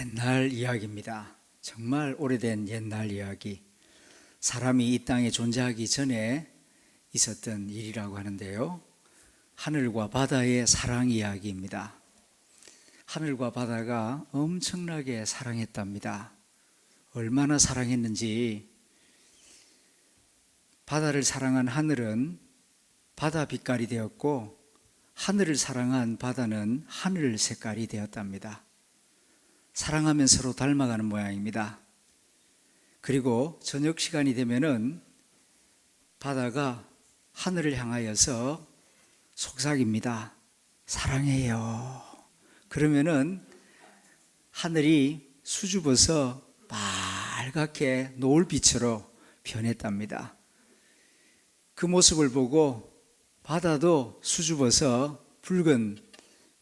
옛날 이야기입니다. 정말 오래된 옛날 이야기. 사람이 이 땅에 존재하기 전에 있었던 일이라고 하는데요. 하늘과 바다의 사랑 이야기입니다. 하늘과 바다가 엄청나게 사랑했답니다. 얼마나 사랑했는지 바다를 사랑한 하늘은 바다 빛깔이 되었고 하늘을 사랑한 바다는 하늘 색깔이 되었답니다. 사랑하면 서로 닮아가는 모양입니다. 그리고 저녁 시간이 되면은 바다가 하늘을 향하여서 속삭입니다. 사랑해요. 그러면은 하늘이 수줍어서 빨갛게 노을빛으로 변했답니다. 그 모습을 보고 바다도 수줍어서 붉은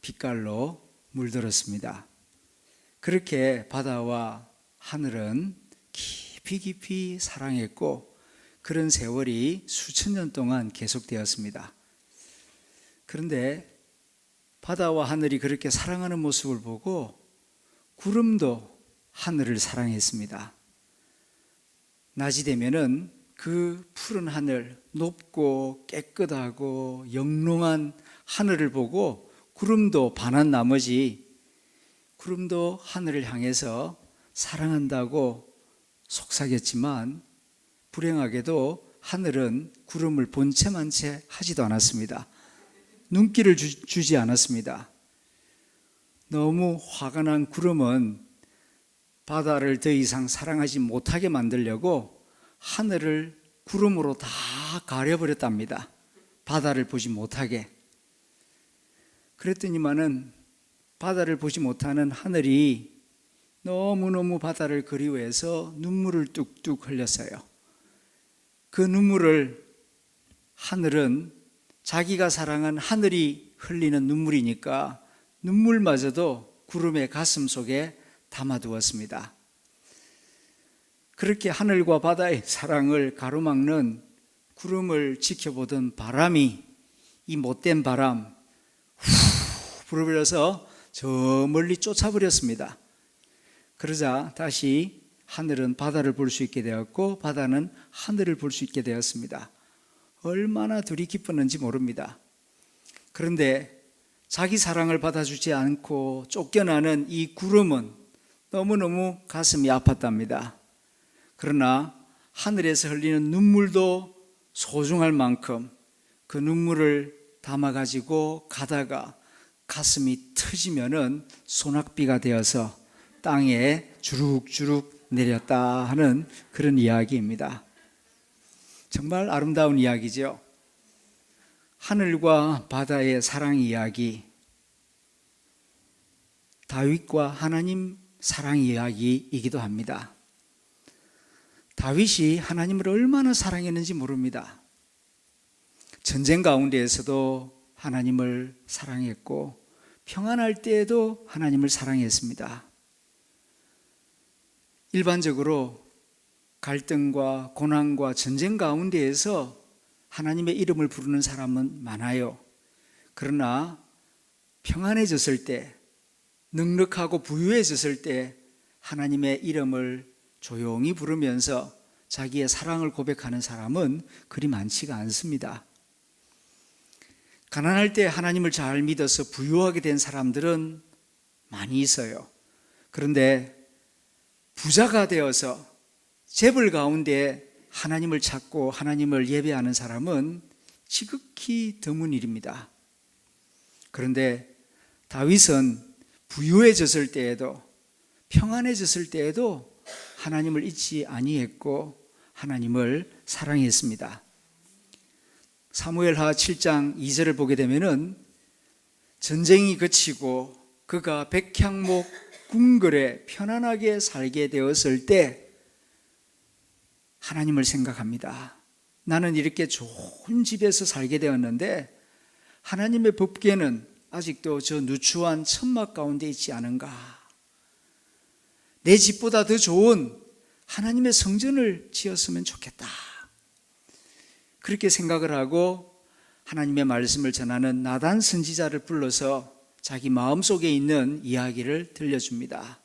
빛깔로 물들었습니다. 그렇게 바다와 하늘은 깊이 사랑했고 그런 세월이 수천 년 동안 계속되었습니다. 그런데 바다와 하늘이 그렇게 사랑하는 모습을 보고 구름도 하늘을 사랑했습니다. 낮이 되면은 그 푸른 하늘, 높고 깨끗하고 영롱한 하늘을 보고 구름도 반한 나머지 구름도 하늘을 향해서 사랑한다고 속삭였지만 불행하게도 하늘은 구름을 본체만 채 하지도 않았습니다. 눈길을 주지 않았습니다. 너무 화가 난 구름은 바다를 더 이상 사랑하지 못하게 만들려고 하늘을 구름으로 다 가려버렸답니다. 바다를 보지 못하게. 그랬더니만은 바다를 보지 못하는 하늘이 너무너무 바다를 그리워해서 눈물을 뚝뚝 흘렸어요. 그 눈물을 하늘은 자기가 사랑한 하늘이 흘리는 눈물이니까 눈물마저도 구름의 가슴 속에 담아두었습니다. 그렇게 하늘과 바다의 사랑을 가로막는 구름을 지켜보던 바람이 이 못된 바람 후 불어버려서 저 멀리 쫓아버렸습니다. 그러자 다시 하늘은 바다를 볼 수 있게 되었고 바다는 하늘을 볼 수 있게 되었습니다. 얼마나 둘이 기뻤는지 모릅니다. 그런데 자기 사랑을 받아주지 않고 쫓겨나는 이 구름은 너무너무 가슴이 아팠답니다. 그러나 하늘에서 흘리는 눈물도 소중할 만큼 그 눈물을 담아가지고 가다가 가슴이 터지면은 소낙비가 되어서 땅에 주룩주룩 내렸다 하는 그런 이야기입니다. 정말 아름다운 이야기죠. 하늘과 바다의 사랑 이야기, 다윗과 하나님 사랑 이야기이기도 합니다. 다윗이 하나님을 얼마나 사랑했는지 모릅니다. 전쟁 가운데에서도 하나님을 사랑했고 평안할 때에도 하나님을 사랑했습니다. 일반적으로 갈등과 고난과 전쟁 가운데에서 하나님의 이름을 부르는 사람은 많아요. 그러나 평안해졌을 때, 넉넉하고 부유해졌을 때 하나님의 이름을 조용히 부르면서 자기의 사랑을 고백하는 사람은 그리 많지가 않습니다. 가난할 때 하나님을 잘 믿어서 부유하게 된 사람들은 많이 있어요. 그런데 부자가 되어서 재벌 가운데 하나님을 찾고 하나님을 예배하는 사람은 지극히 드문 일입니다. 그런데 다윗은 부유해졌을 때에도 평안해졌을 때에도 하나님을 잊지 아니했고 하나님을 사랑했습니다. 사무엘하 7장 2절을 보게 되면은 전쟁이 그치고 그가 백향목 궁궐에 편안하게 살게 되었을 때 하나님을 생각합니다. 나는 이렇게 좋은 집에서 살게 되었는데 하나님의 법궤는 아직도 저 누추한 천막 가운데 있지 않은가? 내 집보다 더 좋은 하나님의 성전을 지었으면 좋겠다. 그렇게 생각을 하고 하나님의 말씀을 전하는 나단 선지자를 불러서 자기 마음속에 있는 이야기를 들려줍니다.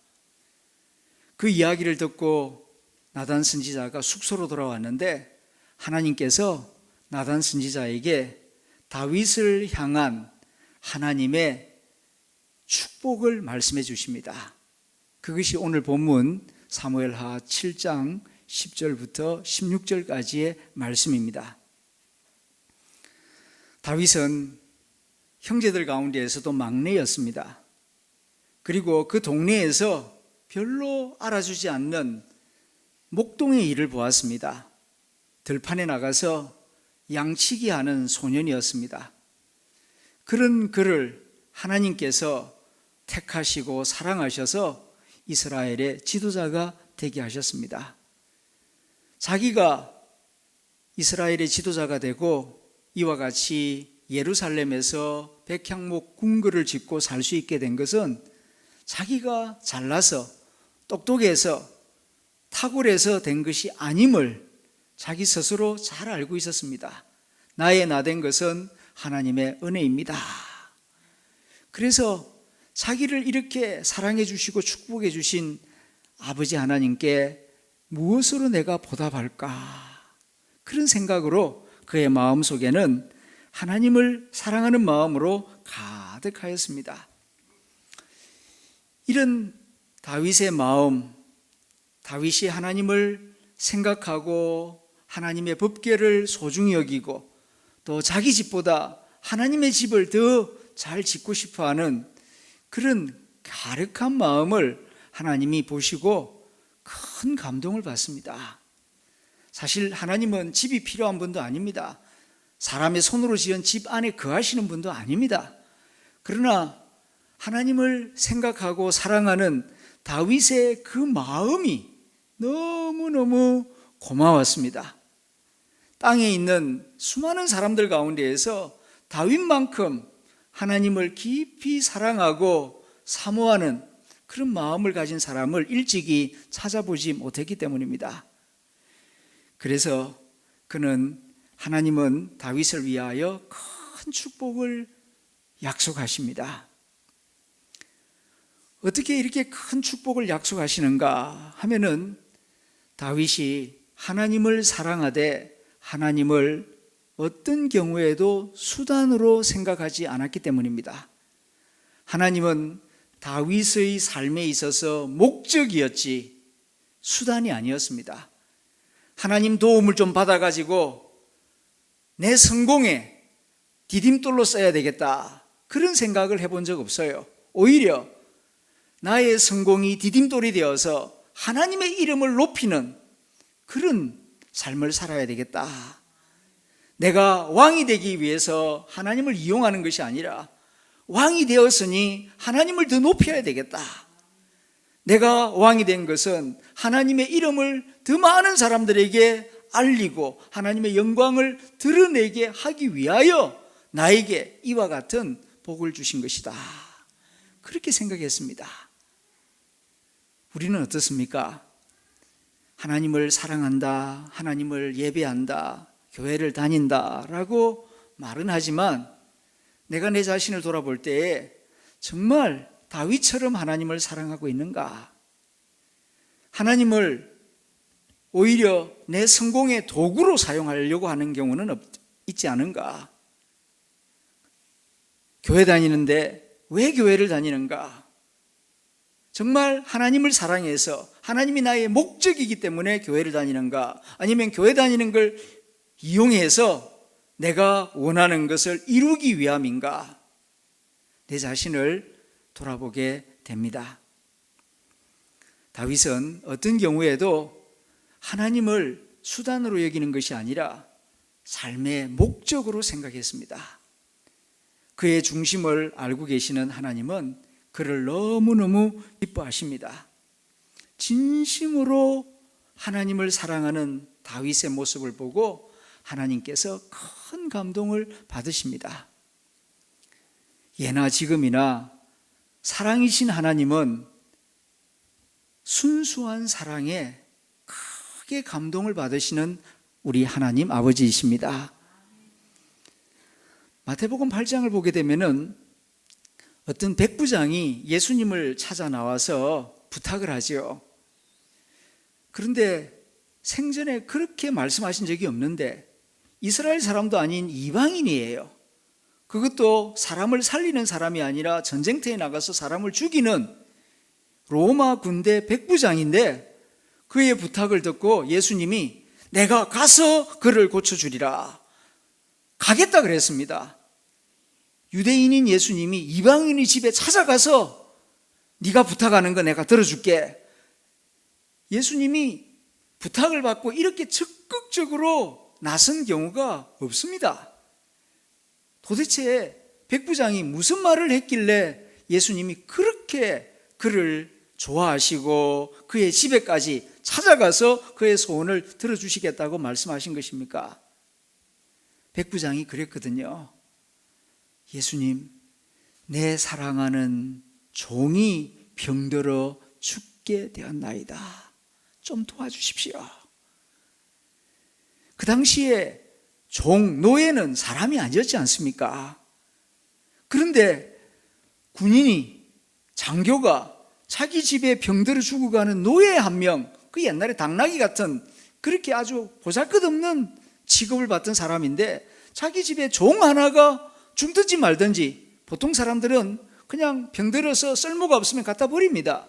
그 이야기를 듣고 나단 선지자가 숙소로 돌아왔는데 하나님께서 나단 선지자에게 다윗을 향한 하나님의 축복을 말씀해 주십니다. 그것이 오늘 본문 사무엘하 7장 10절부터 16절까지의 말씀입니다. 다윗은 형제들 가운데에서도 막내였습니다. 그리고 그 동네에서 별로 알아주지 않는 목동의 일을 보았습니다. 들판에 나가서 양치기 하는 소년이었습니다. 그런 그를 하나님께서 택하시고 사랑하셔서 이스라엘의 지도자가 되게 하셨습니다. 자기가 이스라엘의 지도자가 되고 이와 같이 예루살렘에서 백향목 궁궐을 짓고 살 수 있게 된 것은 자기가 잘나서 똑똑해서 탁월해서 된 것이 아님을 자기 스스로 잘 알고 있었습니다. 나의 나된 것은 하나님의 은혜입니다. 그래서 자기를 이렇게 사랑해 주시고 축복해 주신 아버지 하나님께 무엇으로 내가 보답할까? 그런 생각으로 그의 마음속에는 하나님을 사랑하는 마음으로 가득하였습니다. 이런 다윗의 마음, 다윗이 하나님을 생각하고 하나님의 법궤를 소중히 여기고 또 자기 집보다 하나님의 집을 더 잘 짓고 싶어하는 그런 가득한 마음을 하나님이 보시고 큰 감동을 받습니다. 사실 하나님은 집이 필요한 분도 아닙니다. 사람의 손으로 지은 집 안에 거하시는 분도 아닙니다. 그러나 하나님을 생각하고 사랑하는 다윗의 그 마음이 너무너무 고마웠습니다. 땅에 있는 수많은 사람들 가운데에서 다윗만큼 하나님을 깊이 사랑하고 사모하는 그런 마음을 가진 사람을 일찍이 찾아보지 못했기 때문입니다. 그래서 그는 하나님은 다윗을 위하여 큰 축복을 약속하십니다. 어떻게 이렇게 큰 축복을 약속하시는가 하면은 다윗이 하나님을 사랑하되 하나님을 어떤 경우에도 수단으로 생각하지 않았기 때문입니다. 하나님은 다윗의 삶에 있어서 목적이었지 수단이 아니었습니다. 하나님 도움을 좀 받아가지고 내 성공에 디딤돌로 써야 되겠다 그런 생각을 해본 적 없어요. 오히려 나의 성공이 디딤돌이 되어서 하나님의 이름을 높이는 그런 삶을 살아야 되겠다. 내가 왕이 되기 위해서 하나님을 이용하는 것이 아니라 왕이 되었으니 하나님을 더 높여야 되겠다. 내가 왕이 된 것은 하나님의 이름을 더 많은 사람들에게 알리고 하나님의 영광을 드러내게 하기 위하여 나에게 이와 같은 복을 주신 것이다. 그렇게 생각했습니다. 우리는 어떻습니까? 하나님을 사랑한다, 하나님을 예배한다, 교회를 다닌다라고 말은 하지만 내가 내 자신을 돌아볼 때에 정말 다윗처럼 하나님을 사랑하고 있는가? 하나님을 오히려 내 성공의 도구로 사용하려고 하는 경우는 있지 않은가? 교회 다니는데 왜 교회를 다니는가? 정말 하나님을 사랑해서 하나님이 나의 목적이기 때문에 교회를 다니는가? 아니면 교회 다니는 걸 이용해서 내가 원하는 것을 이루기 위함인가? 내 자신을 돌아보게 됩니다. 다윗은 어떤 경우에도 하나님을 수단으로 여기는 것이 아니라 삶의 목적으로 생각했습니다. 그의 중심을 알고 계시는 하나님은 그를 너무너무 기뻐하십니다. 진심으로 하나님을 사랑하는 다윗의 모습을 보고 하나님께서 큰 감동을 받으십니다. 예나 지금이나 사랑이신 하나님은 순수한 사랑에 크게 감동을 받으시는 우리 하나님 아버지이십니다. 마태복음 8장을 보게 되면은 어떤 백부장이 예수님을 찾아 나와서 부탁을 하죠. 그런데 생전에 그렇게 말씀하신 적이 없는데 이스라엘 사람도 아닌 이방인이에요. 그것도 사람을 살리는 사람이 아니라 전쟁터에 나가서 사람을 죽이는 로마 군대 백부장인데 그의 부탁을 듣고 예수님이 내가 가서 그를 고쳐주리라. 가겠다 그랬습니다. 유대인인 예수님이 이방인의 집에 찾아가서 네가 부탁하는 거 내가 들어줄게. 예수님이 부탁을 받고 이렇게 적극적으로 나선 경우가 없습니다. 도대체 백부장이 무슨 말을 했길래 예수님이 그렇게 그를 좋아하시고 그의 집에까지 찾아가서 그의 소원을 들어주시겠다고 말씀하신 것입니까? 백부장이 그랬거든요. 예수님, 내 사랑하는 종이 병들어 죽게 되었나이다. 좀 도와주십시오. 그 당시에 노예는 사람이 아니었지 않습니까? 그런데 군인이, 장교가 자기 집에 병들어 죽어가는 노예 한 명, 그 옛날에 당나귀 같은 그렇게 아주 보잘것없는 취급을 받던 사람인데 자기 집에 종 하나가 죽든지 말든지 보통 사람들은 그냥 병들어서 쓸모가 없으면 갖다 버립니다.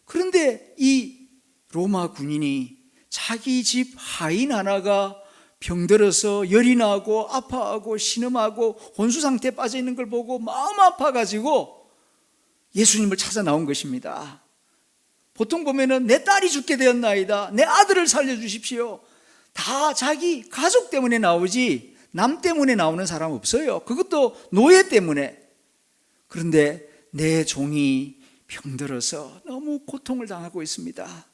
그런데 이 로마 군인이 자기 집 하인 하나가 병들어서 열이 나고 아파하고 신음하고 혼수 상태에 빠져 있는 걸 보고 마음 아파가지고 예수님을 찾아 나온 것입니다. 보통 보면은 내 딸이 죽게 되었나이다, 내 아들을 살려주십시오, 다 자기 가족 때문에 나오지 남 때문에 나오는 사람 없어요. 그것도 노예 때문에. 그런데 내 종이 병들어서 너무 고통을 당하고 있습니다.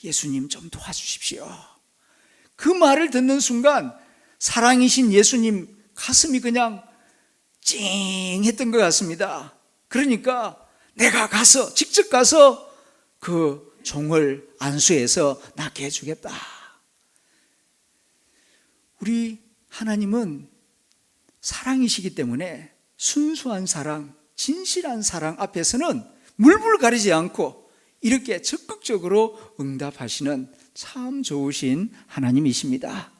예수님 좀 도와주십시오. 그 말을 듣는 순간 사랑이신 예수님 가슴이 그냥 찡했던 것 같습니다. 그러니까 내가 직접 가서 그 종을 안수해서 낫게 해주겠다. 우리 하나님은 사랑이시기 때문에 순수한 사랑, 진실한 사랑 앞에서는 물불 가리지 않고 이렇게 적극적으로 응답하시는 참 좋으신 하나님이십니다.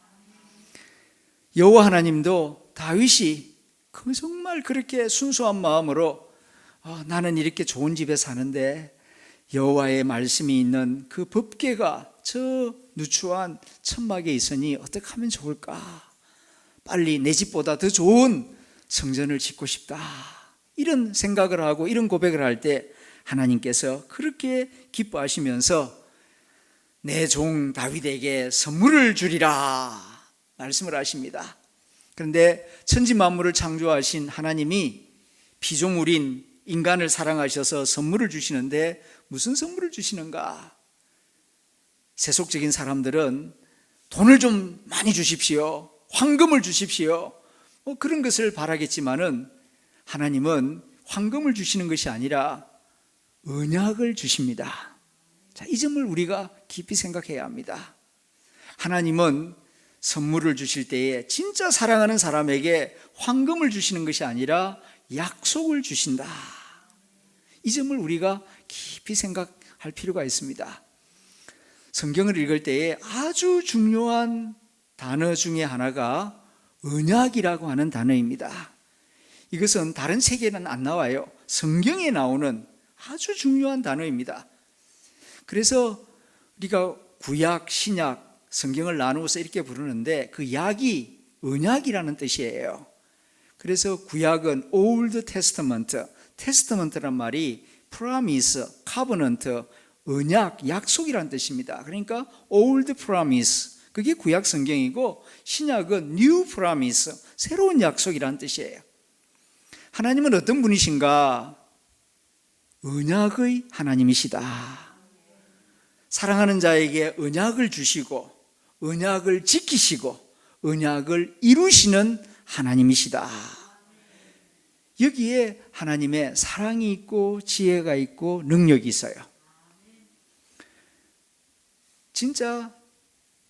여호와 하나님도 다윗이 정말 그렇게 순수한 마음으로 나는 이렇게 좋은 집에 사는데 여호와의 말씀이 있는 그 법궤가 저 누추한 천막에 있으니 어떻게 하면 좋을까? 빨리 내 집보다 더 좋은 성전을 짓고 싶다. 이런 생각을 하고 이런 고백을 할 때 하나님께서 그렇게 기뻐하시면서 내 종 다윗에게 선물을 주리라 말씀을 하십니다. 그런데 천지 만물을 창조하신 하나님이 피조물인 인간을 사랑하셔서 선물을 주시는데 무슨 선물을 주시는가? 세속적인 사람들은 돈을 좀 많이 주십시오, 황금을 주십시오, 그런 것을 바라겠지만은 하나님은 황금을 주시는 것이 아니라 언약을 주십니다. 자, 이 점을 우리가 깊이 생각해야 합니다. 하나님은 선물을 주실 때에 진짜 사랑하는 사람에게 황금을 주시는 것이 아니라 약속을 주신다. 이 점을 우리가 깊이 생각할 필요가 있습니다. 성경을 읽을 때에 아주 중요한 단어 중에 하나가 언약이라고 하는 단어입니다. 이것은 다른 책에는 안 나와요. 성경에 나오는 아주 중요한 단어입니다. 그래서 우리가 구약, 신약, 성경을 나누어서 이렇게 부르는데 그 약이 언약이라는 뜻이에요. 그래서 구약은 Old Testament, Testament란 말이 Promise, Covenant, 언약, 약속이라는 뜻입니다. 그러니까 Old Promise, 그게 구약 성경이고 신약은 New Promise, 새로운 약속이라는 뜻이에요. 하나님은 어떤 분이신가? 언약의 하나님이시다. 사랑하는 자에게 언약을 주시고 언약을 지키시고 언약을 이루시는 하나님이시다. 여기에 하나님의 사랑이 있고 지혜가 있고 능력이 있어요. 진짜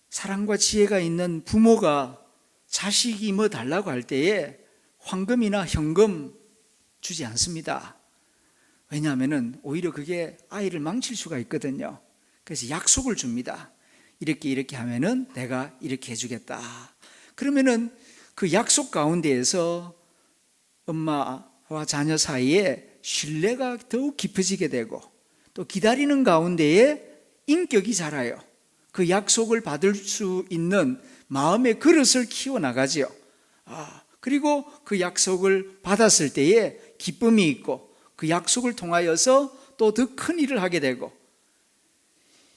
사랑과 지혜가 있는 부모가 자식이 뭐 달라고 할 때에 황금이나 현금 주지 않습니다. 왜냐하면 오히려 그게 아이를 망칠 수가 있거든요. 그래서 약속을 줍니다. 이렇게 하면은 내가 이렇게 해주겠다. 그러면은 그 약속 가운데에서 엄마와 자녀 사이에 신뢰가 더욱 깊어지게 되고, 또 기다리는 가운데에 인격이 자라요. 그 약속을 받을 수 있는 마음의 그릇을 키워나가지요. 그리고 그 약속을 받았을 때에 기쁨이 있고, 그 약속을 통하여서 또 더 큰 일을 하게 되고,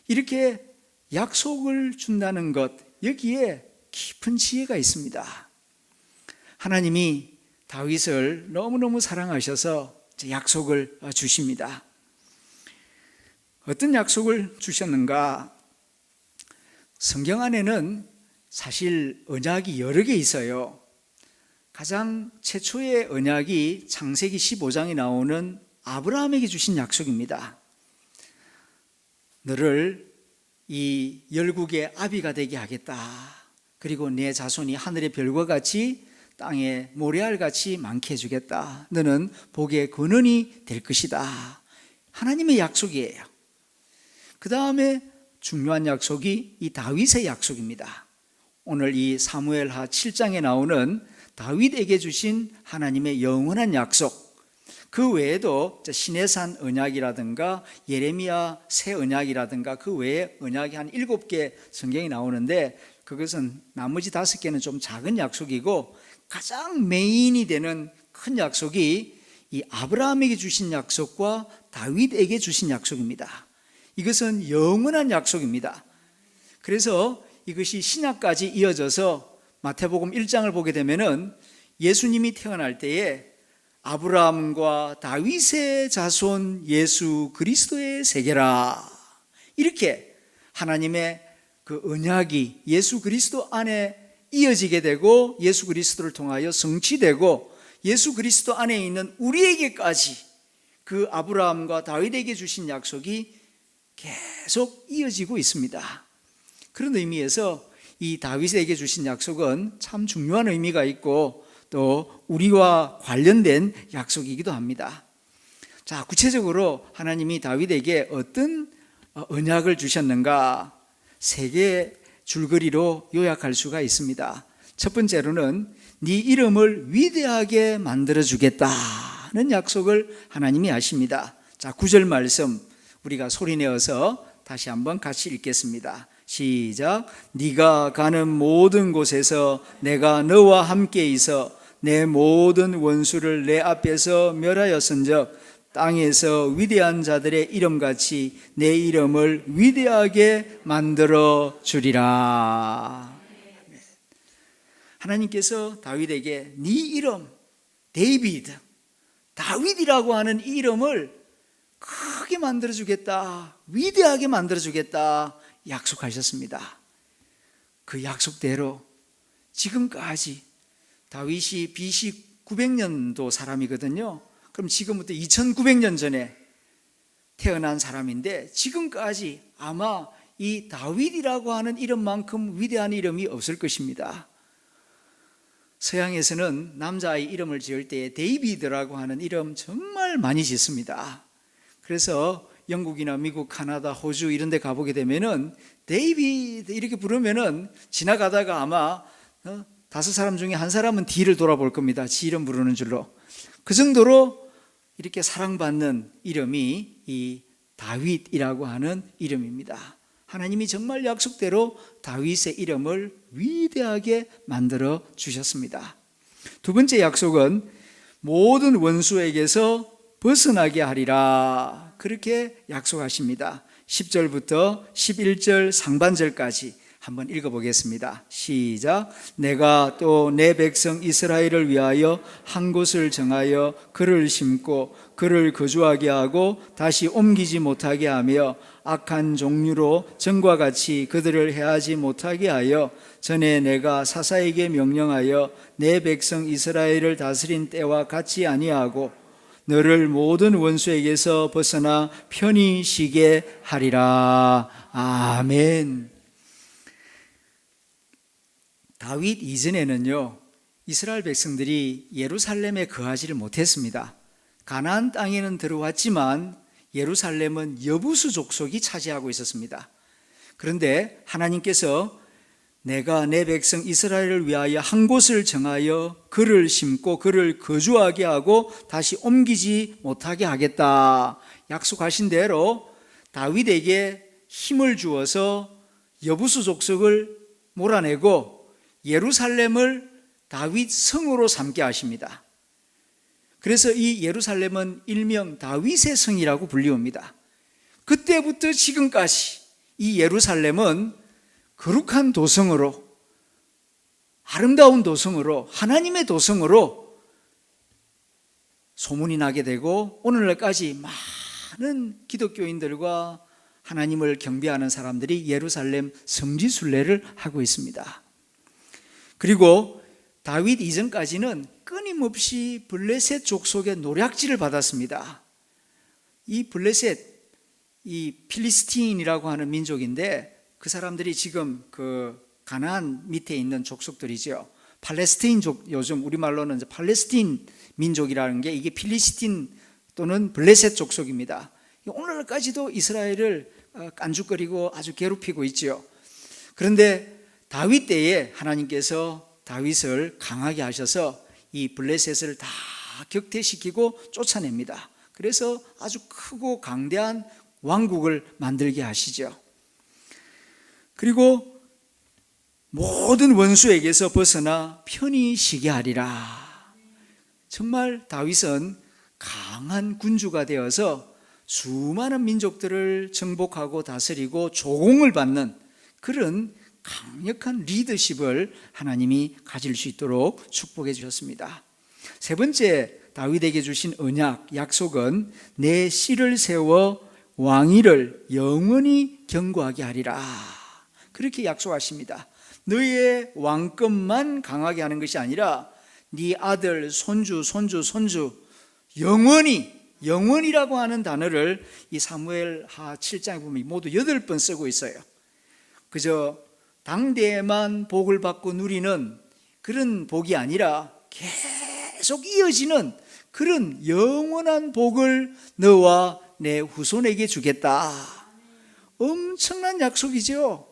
이렇게 약속을 준다는 것, 여기에 깊은 지혜가 있습니다. 하나님이 다윗을 너무너무 사랑하셔서 약속을 주십니다. 어떤 약속을 주셨는가? 성경 안에는 사실 언약이 여러 개 있어요. 가장 최초의 언약이 창세기 15장에 나오는 아브라함에게 주신 약속입니다. 너를 이 열국의 아비가 되게 하겠다. 그리고 내 자손이 하늘의 별과 같이 땅에 모래알같이 많게 해주겠다. 너는 복의 근원이 될 것이다. 하나님의 약속이에요. 그 다음에 중요한 약속이 이 다윗의 약속입니다. 오늘 이 사무엘하 7장에 나오는 다윗에게 주신 하나님의 영원한 약속, 그 외에도 시내산 언약이라든가 예레미야 새 언약이라든가 그 외에 언약이 한 7개 성경이 나오는데, 그것은 나머지 5개는 좀 작은 약속이고, 가장 메인이 되는 큰 약속이 이 아브라함에게 주신 약속과 다윗에게 주신 약속입니다. 이것은 영원한 약속입니다. 그래서 이것이 신약까지 이어져서 마태복음 1장을 보게 되면은 예수님이 태어날 때에 아브라함과 다윗의 자손 예수 그리스도의 세계라, 이렇게 하나님의 그 언약이 예수 그리스도 안에 이어지게 되고, 예수 그리스도를 통하여 성취되고, 예수 그리스도 안에 있는 우리에게까지 그 아브라함과 다윗에게 주신 약속이 계속 이어지고 있습니다. 그런 의미에서 이 다윗에게 주신 약속은 참 중요한 의미가 있고, 또 우리와 관련된 약속이기도 합니다. 자, 구체적으로 하나님이 다윗에게 어떤 언약을 주셨는가? 3개의 줄거리로 요약할 수가 있습니다. 첫 번째로는 네 이름을 위대하게 만들어주겠다는 약속을 하나님이 하십니다. 자, 9절 말씀 우리가 소리내어서 다시 한번 같이 읽겠습니다. 시작. 네가 가는 모든 곳에서 내가 너와 함께 있어 내 모든 원수를 내 앞에서 멸하였은즉 땅에서 위대한 자들의 이름같이 내 이름을 위대하게 만들어 주리라. 하나님께서 다윗에게 네 이름 데이비드, 다윗이라고 하는 이 이름을 크게 만들어 주겠다, 위대하게 만들어 주겠다 약속하셨습니다. 그 약속대로 지금까지 다윗이 BC 900년도 사람이거든요. 그럼 지금부터 2900년 전에 태어난 사람인데, 지금까지 아마 이 다윗이라고 하는 이름만큼 위대한 이름이 없을 것입니다. 서양에서는 남자아이 이름을 지을 때 데이비드라고 하는 이름 정말 많이 짓습니다. 그래서 영국이나 미국, 카나다, 호주 이런 데 가보게 되면은 데이비드 이렇게 부르면은 지나가다가 아마 5사람 중에 1사람은 뒤를 돌아볼 겁니다. 지 이름 부르는 줄로. 그 정도로 이렇게 사랑받는 이름이 이 다윗이라고 하는 이름입니다. 하나님이 정말 약속대로 다윗의 이름을 위대하게 만들어 주셨습니다. 두 번째 약속은 모든 원수에게서 벗어나게 하리라, 그렇게 약속하십니다. 10절부터 11절 상반절까지 한번 읽어보겠습니다. 시작. 내가 또 내 백성 이스라엘을 위하여 한 곳을 정하여 그를 심고 그를 거주하게 하고 다시 옮기지 못하게 하며 악한 종류로 전과 같이 그들을 해하지 못하게 하여 전에 내가 사사에게 명령하여 내 백성 이스라엘을 다스린 때와 같이 아니하고 너를 모든 원수에게서 벗어나 편히 쉬게 하리라. 아멘. 다윗 이전에는요, 이스라엘 백성들이 예루살렘에 거하지를 못했습니다. 가나안 땅에는 들어왔지만 예루살렘은 여부수 족속이 차지하고 있었습니다. 그런데 하나님께서 내가 내 백성 이스라엘을 위하여 한 곳을 정하여 그를 심고 그를 거주하게 하고 다시 옮기지 못하게 하겠다 약속하신 대로 다윗에게 힘을 주어서 여부수 족속을 몰아내고 예루살렘을 다윗 성으로 삼게 하십니다. 그래서 이 예루살렘은 일명 다윗의 성이라고 불리웁니다. 그때부터 지금까지 이 예루살렘은 거룩한 도성으로, 아름다운 도성으로, 하나님의 도성으로 소문이 나게 되고 오늘날까지 많은 기독교인들과 하나님을 경배하는 사람들이 예루살렘 성지순례를 하고 있습니다. 그리고 다윗 이전까지는 끊임없이 블레셋 족속의 노략질을 받았습니다. 이 블레셋, 이 필리스틴이라고 하는 민족인데 그 사람들이 지금 그 가나안 밑에 있는 족속들이죠. 팔레스타인족, 요즘 우리말로는 이제 팔레스틴 민족이라는 게 이게 필리스틴 또는 블레셋 족속입니다. 오늘까지도 이스라엘을 깐죽거리고 아주 괴롭히고 있죠. 그런데 다윗 때에 하나님께서 다윗을 강하게 하셔서 이 블레셋을 다 격퇴시키고 쫓아냅니다. 그래서 아주 크고 강대한 왕국을 만들게 하시죠. 그리고 모든 원수에게서 벗어나 편히 쉬게 하리라. 정말 다윗은 강한 군주가 되어서 수많은 민족들을 정복하고 다스리고 조공을 받는 그런 강력한 리더십을 하나님이 가질 수 있도록 축복해 주셨습니다. 세 번째 다윗에게 주신 언약, 약속은 내 씨를 세워 왕위를 영원히 견고하게 하리라. 그렇게 약속하십니다. 너의 왕권만 강하게 하는 것이 아니라 네 아들, 손주, 영원이라고 하는 단어를 이 사무엘하 7장에 보면 모두 8번 쓰고 있어요. 그저 당대에만 복을 받고 누리는 그런 복이 아니라 계속 이어지는 그런 영원한 복을 너와 내 후손에게 주겠다. 엄청난 약속이죠.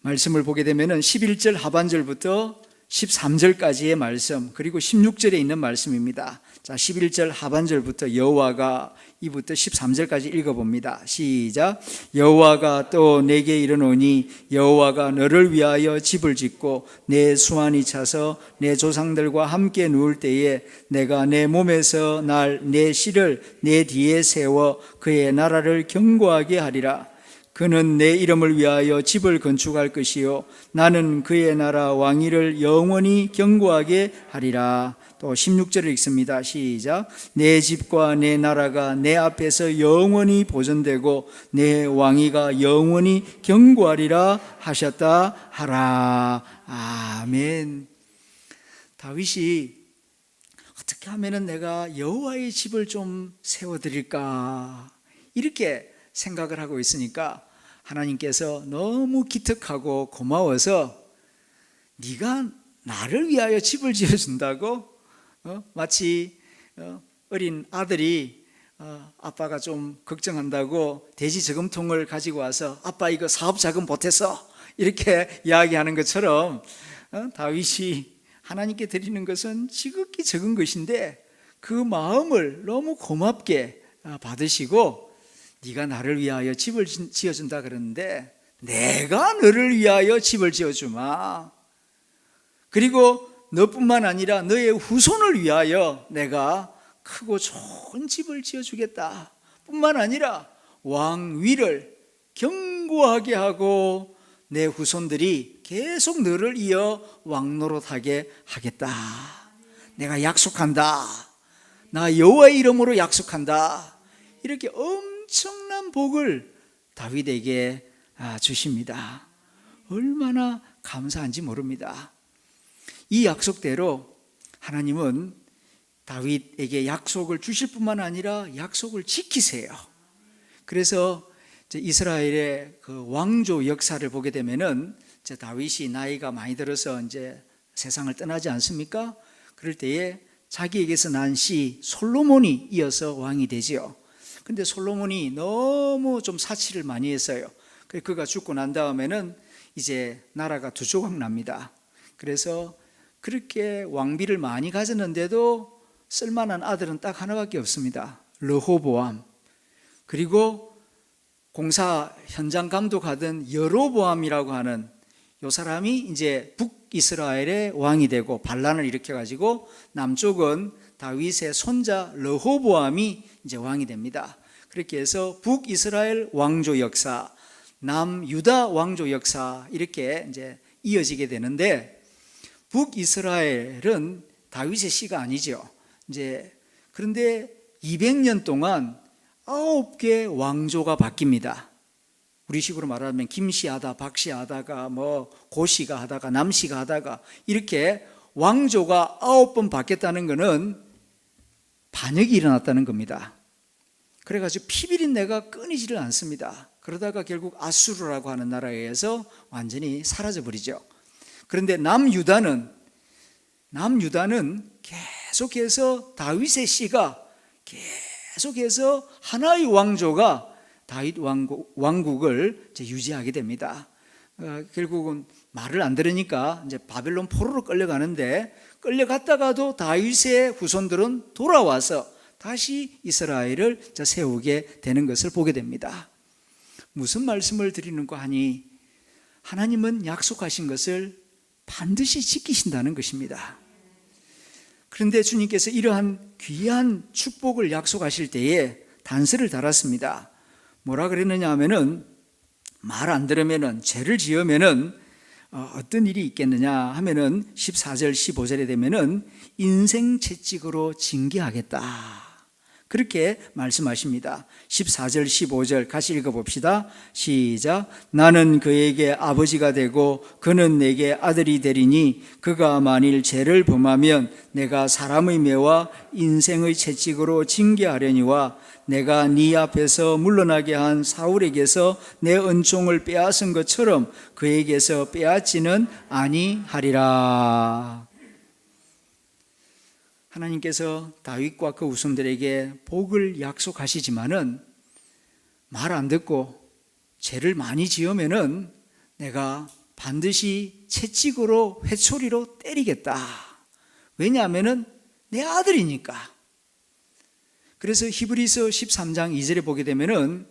말씀을 보게 되면 11절 하반절부터 13절까지의 말씀, 그리고 16절에 있는 말씀입니다. 자, 11절 하반절부터 여호와가 이부터 13절까지 읽어봅니다. 시작. 여호와가 또 내게 이르노니 여호와가 너를 위하여 집을 짓고 내 수완이 차서 내 조상들과 함께 누울 때에 내가 내 몸에서 내 씨를 내 뒤에 세워 그의 나라를 견고하게 하리라. 그는 내 이름을 위하여 집을 건축할 것이요 나는 그의 나라 왕위를 영원히 견고하게 하리라. 또 16절을 읽습니다. 시작. 내 집과 내 나라가 내 앞에서 영원히 보존되고 내 왕위가 영원히 견고하리라 하셨다 하라. 아멘. 다윗이 어떻게 하면 내가 여호와의 집을 좀 세워드릴까 이렇게 생각을 하고 있으니까 하나님께서 너무 기특하고 고마워서 네가 나를 위하여 집을 지어준다고? 마치 어린 아들이 아빠가 좀 걱정한다고 돼지 저금통을 가지고 와서 아빠 이거 사업 자금 보태서 이렇게 이야기하는 것처럼 다윗이 하나님께 드리는 것은 지극히 적은 것인데 그 마음을 너무 고맙게 받으시고 네가 나를 위하여 집을 지어준다 그러는데 내가 너를 위하여 집을 지어주마. 그리고 너뿐만 아니라 너의 후손을 위하여 내가 크고 좋은 집을 지어주겠다. 뿐만 아니라 왕위를 견고하게 하고 내 후손들이 계속 너를 이어 왕노릇하게 하겠다. 내가 약속한다. 나 여호와의 이름으로 약속한다. 이렇게 엄청난 복을 다윗에게 주십니다. 얼마나 감사한지 모릅니다. 이 약속대로 하나님은 다윗에게 약속을 주실 뿐만 아니라 약속을 지키세요. 그래서 이스라엘의 그 왕조 역사를 보게 되면은 다윗이 나이가 많이 들어서 이제 세상을 떠나지 않습니까? 그럴 때에 자기에게서 난 씨 솔로몬이 이어서 왕이 되지요. 근데 솔로몬이 너무 좀 사치를 많이 했어요. 그가 죽고 난 다음에는 이제 나라가 두 조각 납니다. 그래서 그렇게 왕비를 많이 가졌는데도 쓸만한 아들은 딱 하나밖에 없습니다. 르호보암. 그리고 공사 현장 감독하던 여로보암이라고 하는 요 사람이 이제 북이스라엘의 왕이 되고 반란을 일으켜가지고 남쪽은 다윗의 손자 르호보암이 이제 왕이 됩니다. 그렇게 해서 북이스라엘 왕조 역사, 남유다 왕조 역사 이렇게 이제 이어지게 되는데, 북이스라엘은 다윗의 씨가 아니죠. 이제 그런데 200년 동안 9개 왕조가 바뀝니다. 우리식으로 말하면 김씨하다, 박씨하다가 뭐 고씨가 하다가 남씨가 하다가 이렇게 왕조가 9번 바뀌었다는 것은 반역이 일어났다는 겁니다. 그래가지고 피비린내가 끊이지를 않습니다. 그러다가 결국 아수르라고 하는 나라에 의해서 완전히 사라져버리죠. 그런데 남유다는 계속해서 다윗의 씨가 계속해서 하나의 왕조가 다윗 왕국을 이제 유지하게 됩니다. 결국은 말을 안 들으니까 이제 바벨론 포로로 끌려가는데, 끌려갔다가도 다윗의 후손들은 돌아와서 다시 이스라엘을 세우게 되는 것을 보게 됩니다. 무슨 말씀을 드리는가 하니, 하나님은 약속하신 것을 반드시 지키신다는 것입니다. 그런데 주님께서 이러한 귀한 축복을 약속하실 때에 단서를 달았습니다. 뭐라 그랬느냐 하면은, 말 안 들으면은, 죄를 지으면은 어떤 일이 있겠느냐 하면은 14절 15절에 되면은 인생 채찍으로 징계하겠다, 그렇게 말씀하십니다. 14절 15절 같이 읽어봅시다. 시작. 나는 그에게 아버지가 되고 그는 내게 아들이 되리니, 그가 만일 죄를 범하면 내가 사람의 매와 인생의 채찍으로 징계하려니와, 내가 네 앞에서 물러나게 한 사울에게서 내 은총을 빼앗은 것처럼 그에게서 빼앗지는 아니하리라. 하나님께서 다윗과 그 후손들에게 복을 약속하시지만은, 말 안 듣고 죄를 많이 지으면은 내가 반드시 채찍으로, 회초리로 때리겠다. 왜냐하면은 내 아들이니까. 그래서 히브리서 13장 2절에 보게 되면은,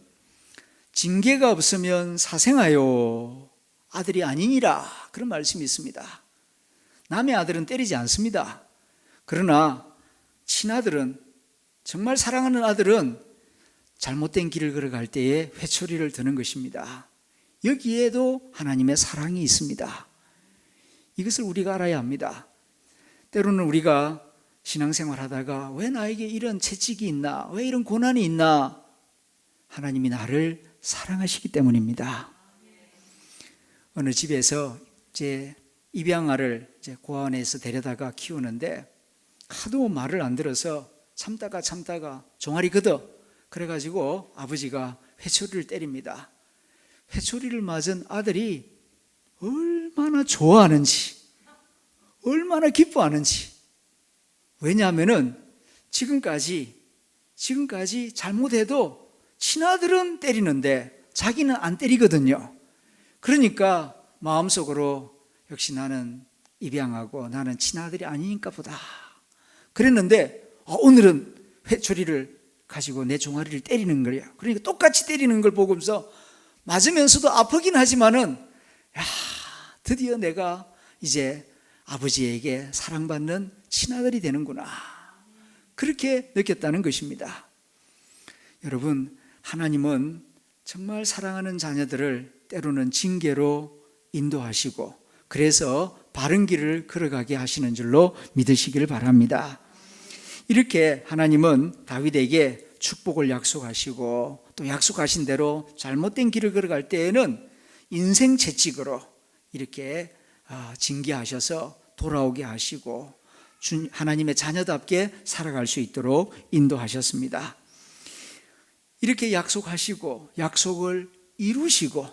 징계가 없으면 사생하여 아들이 아니니라, 그런 말씀이 있습니다. 남의 아들은 때리지 않습니다. 그러나 친아들은, 정말 사랑하는 아들은 잘못된 길을 걸어갈 때에 회초리를 드는 것입니다. 여기에도 하나님의 사랑이 있습니다. 이것을 우리가 알아야 합니다. 때로는 우리가 신앙생활 하다가 왜 나에게 이런 채찍이 있나, 왜 이런 고난이 있나, 하나님이 나를 사랑하시기 때문입니다. 어느 집에서 제 입양아를 고아원에서 데려다가 키우는데, 하도 말을 안 들어서 참다가 종아리 걷어, 그래가지고 아버지가 회초리를 때립니다. 회초리를 맞은 아들이 얼마나 좋아하는지, 얼마나 기뻐하는지. 왜냐하면은 지금까지 잘못해도 친아들은 때리는데 자기는 안 때리거든요. 그러니까 마음속으로, 역시 나는 입양하고 나는 친아들이 아니니까 보다 그랬는데, 오늘은 회초리를 가지고 내 종아리를 때리는 거예요. 그러니까 똑같이 때리는 걸 보면서 맞으면서도 아프긴 하지만은, 야, 드디어 내가 이제 아버지에게 사랑받는 친아들이 되는구나, 그렇게 느꼈다는 것입니다. 여러분, 하나님은 정말 사랑하는 자녀들을 때로는 징계로 인도하시고, 그래서 바른 길을 걸어가게 하시는 줄로 믿으시기를 바랍니다. 이렇게 하나님은 다윗에게 축복을 약속하시고, 또 약속하신 대로 잘못된 길을 걸어갈 때에는 인생 채찍으로 이렇게 징계하셔서 돌아오게 하시고, 하나님의 자녀답게 살아갈 수 있도록 인도하셨습니다. 이렇게 약속하시고 약속을 이루시고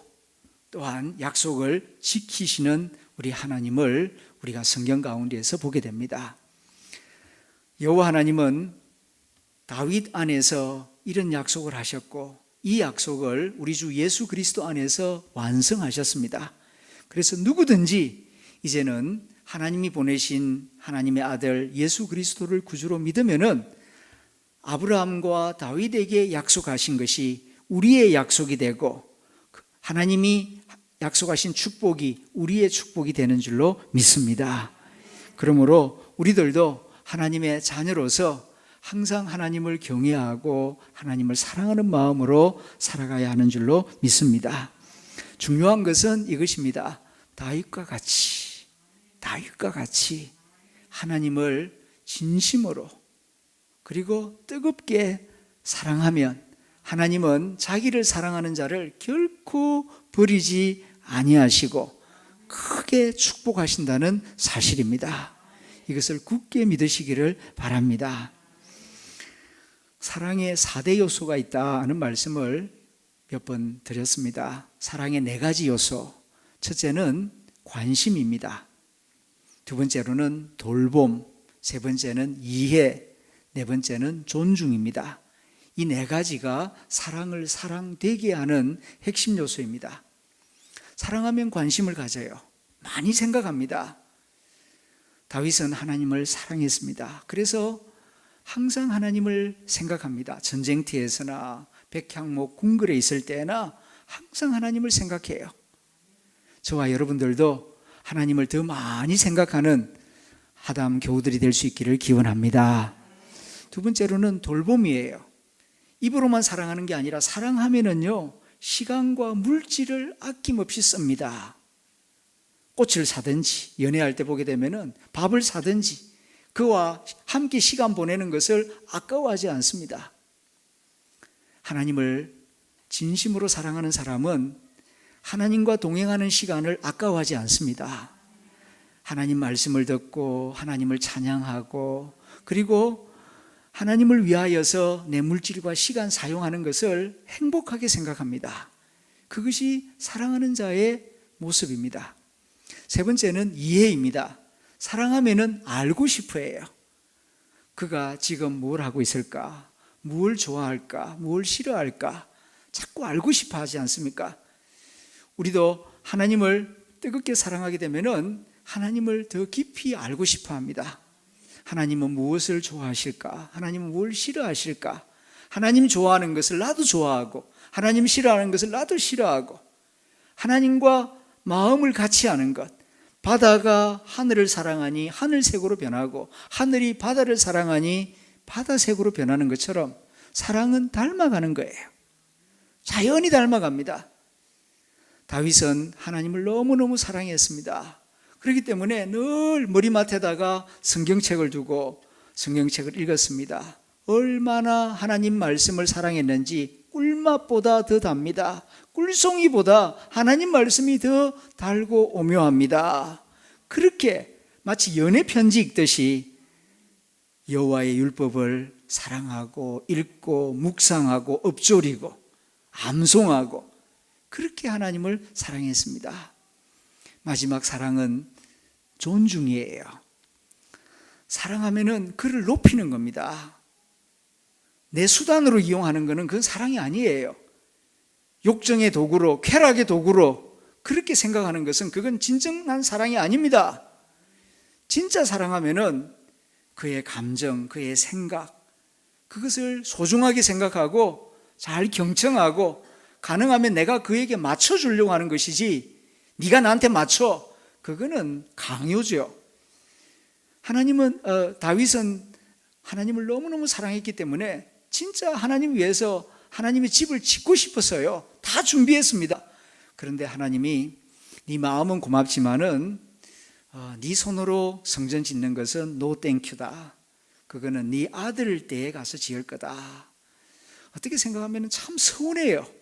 또한 약속을 지키시는 우리 하나님을 우리가 성경 가운데에서 보게 됩니다. 여호와 하나님은 다윗 안에서 이런 약속을 하셨고, 이 약속을 우리 주 예수 그리스도 안에서 완성하셨습니다. 그래서 누구든지 이제는 하나님이 보내신 하나님의 아들 예수 그리스도를 구주로 믿으면은 아브라함과 다윗에게 약속하신 것이 우리의 약속이 되고 하나님이 약속하신 축복이 우리의 축복이 되는 줄로 믿습니다. 그러므로 우리들도 하나님의 자녀로서 항상 하나님을 경외하고 하나님을 사랑하는 마음으로 살아가야 하는 줄로 믿습니다. 중요한 것은 이것입니다. 다윗과 같이 하나님을 진심으로 그리고 뜨겁게 사랑하면 하나님은 자기를 사랑하는 자를 결코 버리지 아니하시고 크게 축복하신다는 사실입니다. 이것을 굳게 믿으시기를 바랍니다. 사랑에 4대 요소가 있다는 말씀을 몇 번 드렸습니다. 사랑의 4가지 요소. 첫째는 관심입니다. 두 번째로는 돌봄, 세 번째는 이해, 네 번째는 존중입니다. 이 4가지가 사랑을 사랑되게 하는 핵심 요소입니다. 사랑하면 관심을 가져요. 많이 생각합니다. 다윗은 하나님을 사랑했습니다. 그래서 항상 하나님을 생각합니다. 전쟁터에서나 백향목 궁궐에 있을 때나 항상 하나님을 생각해요. 저와 여러분들도 하나님을 더 많이 생각하는 하담 교우들이 될 수 있기를 기원합니다. 두 번째로는 돌봄이에요. 입으로만 사랑하는 게 아니라 사랑하면은요 시간과 물질을 아낌없이 씁니다. 꽃을 사든지 연애할 때 보게 되면은 밥을 사든지 그와 함께 시간 보내는 것을 아까워하지 않습니다. 하나님을 진심으로 사랑하는 사람은 하나님과 동행하는 시간을 아까워하지 않습니다. 하나님 말씀을 듣고 하나님을 찬양하고 그리고 하나님을 위하여서 내 물질과 시간 사용하는 것을 행복하게 생각합니다. 그것이 사랑하는 자의 모습입니다. 세 번째는 이해입니다. 사랑하면은 알고 싶어 해요. 그가 지금 뭘 하고 있을까? 뭘 좋아할까? 뭘 싫어할까? 자꾸 알고 싶어 하지 않습니까? 우리도 하나님을 뜨겁게 사랑하게 되면은 하나님을 더 깊이 알고 싶어 합니다. 하나님은 무엇을 좋아하실까? 하나님은 뭘 싫어하실까? 하나님 좋아하는 것을 나도 좋아하고 하나님 싫어하는 것을 나도 싫어하고 하나님과 마음을 같이 하는 것. 바다가 하늘을 사랑하니 하늘색으로 변하고 하늘이 바다를 사랑하니 바다색으로 변하는 것처럼 사랑은 닮아가는 거예요. 자연히 닮아갑니다. 다윗은 하나님을 너무너무 사랑했습니다. 그렇기 때문에 늘 머리맡에다가 성경책을 두고 성경책을 읽었습니다. 얼마나 하나님 말씀을 사랑했는지 꿀맛보다 더 답니다. 꿀송이보다 하나님 말씀이 더 달고 오묘합니다. 그렇게 마치 연애 편지 읽듯이 여호와의 율법을 사랑하고 읽고 묵상하고 읊조리고 암송하고 그렇게 하나님을 사랑했습니다. 마지막 사랑은 존중이에요. 사랑하면은 그를 높이는 겁니다. 내 수단으로 이용하는 것은 그건 사랑이 아니에요. 욕정의 도구로, 쾌락의 도구로 그렇게 생각하는 것은 그건 진정한 사랑이 아닙니다. 진짜 사랑하면은 그의 감정, 그의 생각, 그것을 소중하게 생각하고 잘 경청하고 가능하면 내가 그에게 맞춰주려고 하는 것이지 네가 나한테 맞춰, 그거는 강요죠. 다윗은 하나님을 너무너무 사랑했기 때문에 진짜 하나님 위해서 하나님의 집을 짓고 싶었어요. 다 준비했습니다. 그런데 하나님이 네 마음은 고맙지만은 네 손으로 성전 짓는 것은 노 땡큐다. 그거는 네 아들 때에 가서 지을 거다. 어떻게 생각하면 참 서운해요.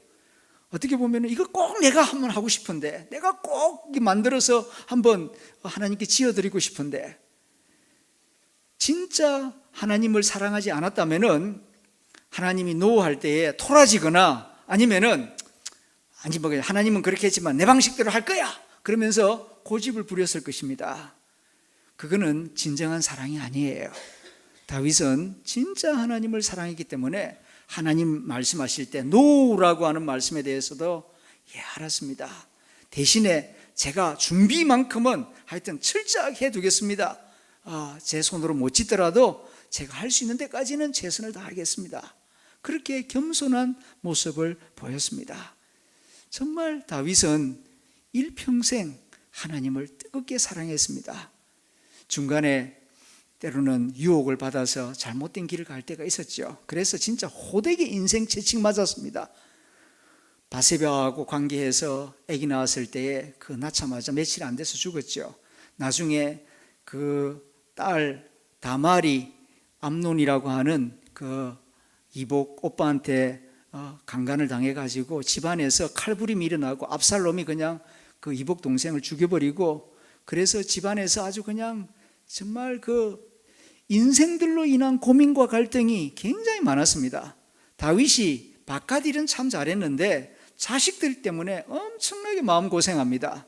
어떻게 보면 이거 꼭 내가 한번 하고 싶은데, 내가 꼭 만들어서 한번 하나님께 지어드리고 싶은데, 진짜 하나님을 사랑하지 않았다면은 하나님이 노할 때에 토라지거나 아니면은 아니 뭐 하나님은 그렇게 했지만 내 방식대로 할 거야 그러면서 고집을 부렸을 것입니다. 그거는 진정한 사랑이 아니에요. 다윗은 진짜 하나님을 사랑했기 때문에 하나님 말씀하실 때 노라고 하는 말씀에 대해서도 알았습니다. 대신에 제가 준비만큼은 하여튼 철저하게 해두겠습니다. 제 손으로 못 짓더라도 제가 할 수 있는 데까지는 최선을 다하겠습니다. 그렇게 겸손한 모습을 보였습니다. 정말 다윗은 일평생 하나님을 뜨겁게 사랑했습니다. 중간에 때로는 유혹을 받아서 잘못된 길을 갈 때가 있었죠. 그래서 진짜 호되게 인생 채찍 맞았습니다. 바세바하고 관계해서 아기 낳았을 때에 그 낳자마자 며칠 안 돼서 죽었죠. 나중에 그 딸 다말이 암논이라고 하는 그 이복 오빠한테 강간을 당해가지고 집안에서 칼부림이 일어나고 압살롬이 그냥 그 이복 동생을 죽여버리고, 그래서 집안에서 아주 그냥 정말 그 인생들로 인한 고민과 갈등이 굉장히 많았습니다. 다윗이 바깥 일은 참 잘했는데 자식들 때문에 엄청나게 마음고생합니다.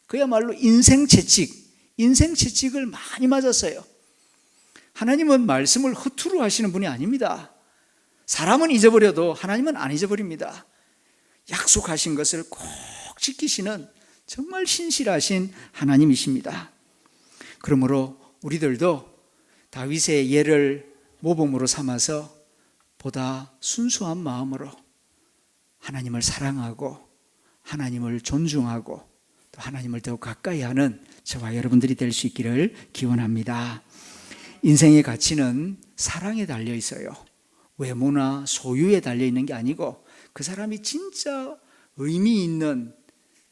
그야말로 인생 채찍을 많이 맞았어요. 하나님은 말씀을 허투루 하시는 분이 아닙니다. 사람은 잊어버려도 하나님은 안 잊어버립니다. 약속하신 것을 꼭 지키시는 정말 신실하신 하나님이십니다. 그러므로 우리들도 다윗의 예를 모범으로 삼아서 보다 순수한 마음으로 하나님을 사랑하고 하나님을 존중하고 또 하나님을 더욱 가까이 하는 저와 여러분들이 될 수 있기를 기원합니다. 인생의 가치는 사랑에 달려 있어요. 외모나 소유에 달려 있는 게 아니고 그 사람이 진짜 의미 있는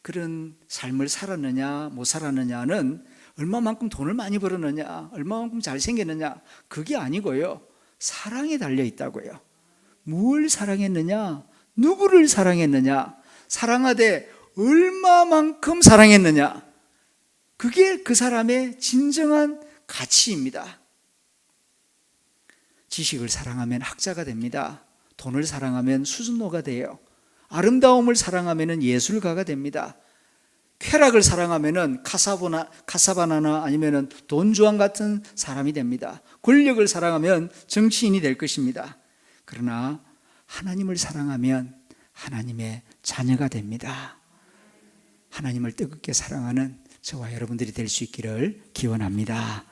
그런 삶을 살았느냐 못 살았느냐는 얼마만큼 돈을 많이 벌었느냐, 얼마만큼 잘생겼느냐, 그게 아니고요. 사랑에 달려 있다고요. 뭘 사랑했느냐, 누구를 사랑했느냐, 사랑하되 얼마만큼 사랑했느냐, 그게 그 사람의 진정한 가치입니다. 지식을 사랑하면 학자가 됩니다. 돈을 사랑하면 수준노가 돼요. 아름다움을 사랑하면 예술가가 됩니다. 쾌락을 사랑하면 카사바나나 아니면 돈주왕 같은 사람이 됩니다. 권력을 사랑하면 정치인이 될 것입니다. 그러나 하나님을 사랑하면 하나님의 자녀가 됩니다. 하나님을 뜨겁게 사랑하는 저와 여러분들이 될 수 있기를 기원합니다.